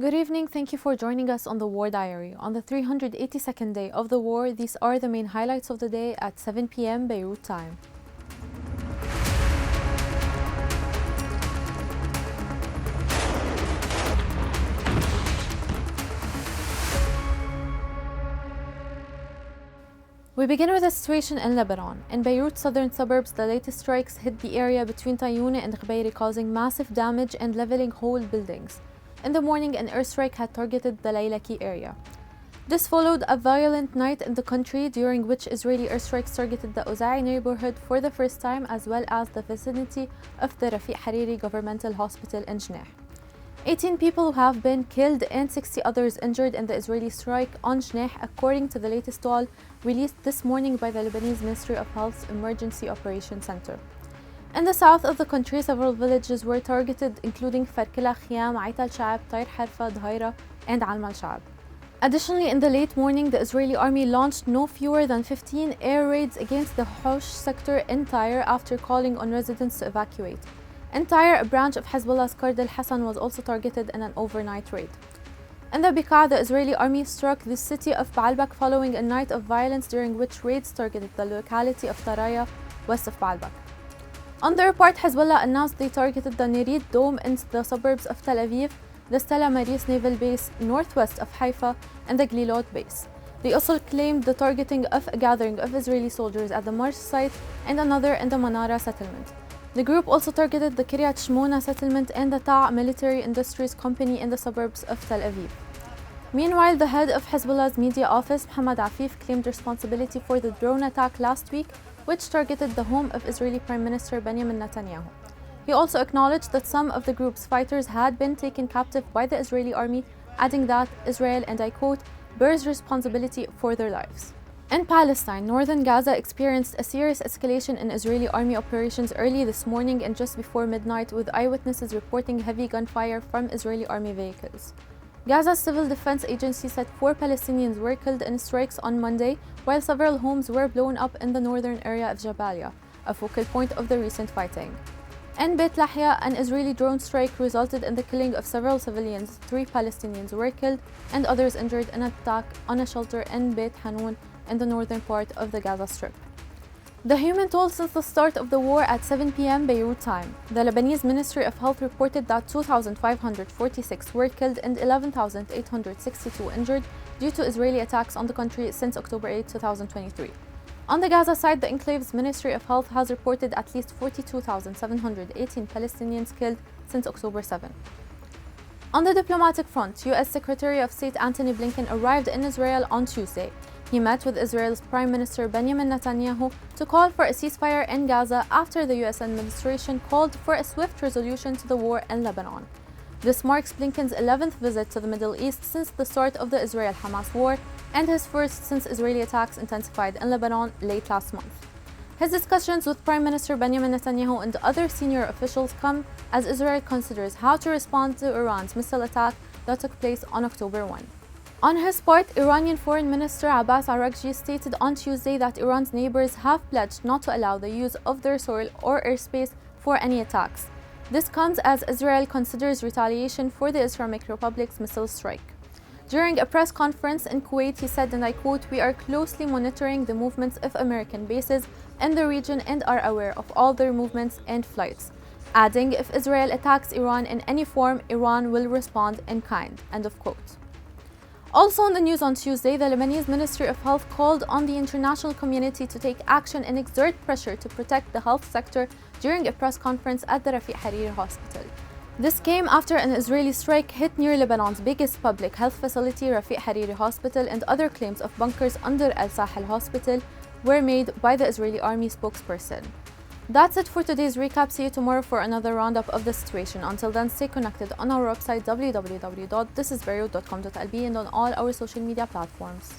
Good evening. Thank you for joining us on the War Diary. On the 382nd day of the war, these are the main highlights of the day at 7 p.m. Beirut time. We begin with the situation in Lebanon. In Beirut's southern suburbs, the latest strikes hit the area between Tayoun and Gbeiri, causing massive damage and leveling whole buildings. In the morning, an airstrike had targeted the Laylaki area. This followed a violent night in the country, during which Israeli airstrikes targeted the Uzai neighborhood for the first time, as well as the vicinity of the Rafiq Hariri Governmental Hospital in Jneh. 18 people have been killed and 60 others injured in the Israeli strike on Jneh, according to the latest toll released this morning by the Lebanese Ministry of Health's Emergency Operations Center. In the south of the country, several villages were targeted, including Farkila, Khiyam, Ait al-Sha'ab, Tair Harfa, Dhaira, and Alm al-Sha'ab. Additionally, in the late morning, the Israeli army launched no fewer than 15 air raids against the Hosh sector in Tyre after calling on residents to evacuate. In Tyre, a branch of Hezbollah's Qard al-Hassan was also targeted in an overnight raid. In the Bekaa, the Israeli army struck the city of Baalbek following a night of violence during which raids targeted the locality of Taraya, west of Baalbek. On their part, Hezbollah announced they targeted the Nerid Dome in the suburbs of Tel Aviv, the Stella Maris naval base northwest of Haifa, and the Glilot base. They also claimed the targeting of a gathering of Israeli soldiers at the Marsh site and another in the Manara settlement. The group also targeted the Kiryat Shmona settlement and the Ta' military industries company in the suburbs of Tel Aviv. Meanwhile, the head of Hezbollah's media office, Mohammed Afif, claimed responsibility for the drone attack last week, which targeted the home of Israeli Prime Minister Benjamin Netanyahu. He also acknowledged that some of the group's fighters had been taken captive by the Israeli army, adding that Israel, and I quote, bears responsibility for their lives. In Palestine, northern Gaza experienced a serious escalation in Israeli army operations early this morning and just before midnight, with eyewitnesses reporting heavy gunfire from Israeli army vehicles. Gaza's civil defense agency said 4 Palestinians were killed in strikes on Monday, while several homes were blown up in the northern area of Jabalia, a focal point of the recent fighting. In Beit Lahia, an Israeli drone strike resulted in the killing of several civilians. 3 Palestinians were killed and others injured in an attack on a shelter in Beit Hanoun in the northern part of the Gaza Strip. The human toll since the start of the war at 7 p.m. Beirut time. The Lebanese Ministry of Health reported that 2,546 were killed and 11,862 injured due to Israeli attacks on the country since October 8, 2023. On the Gaza side, the enclave's Ministry of Health has reported at least 42,718 Palestinians killed since October 7. On the diplomatic front, U.S. Secretary of State Antony Blinken arrived in Israel on Tuesday. He met with Israel's Prime Minister Benjamin Netanyahu to call for a ceasefire in Gaza after the U.S. administration called for a swift resolution to the war in Lebanon. This marks Blinken's 11th visit to the Middle East since the start of the Israel-Hamas war and his first since Israeli attacks intensified in Lebanon late last month. His discussions with Prime Minister Benjamin Netanyahu and other senior officials come as Israel considers how to respond to Iran's missile attack that took place on October 1. On his part, Iranian Foreign Minister Abbas Araghchi stated on Tuesday that Iran's neighbors have pledged not to allow the use of their soil or airspace for any attacks. This comes as Israel considers retaliation for the Islamic Republic's missile strike. During a press conference in Kuwait, he said, and I quote, "We are closely monitoring the movements of American bases in the region and are aware of all their movements and flights," adding, "If Israel attacks Iran in any form, Iran will respond in kind," end of quote. Also in the news on Tuesday, the Lebanese Ministry of Health called on the international community to take action and exert pressure to protect the health sector during a press conference at the Rafiq Hariri Hospital. This came after an Israeli strike hit near Lebanon's biggest public health facility, Rafiq Hariri Hospital, and other claims of bunkers under Al Sahel Hospital were made by the Israeli army spokesperson. That's it for today's recap. See you tomorrow for another roundup of the situation. Until then, stay connected on our website www.thisisbeirut.com.lb and on all our social media platforms.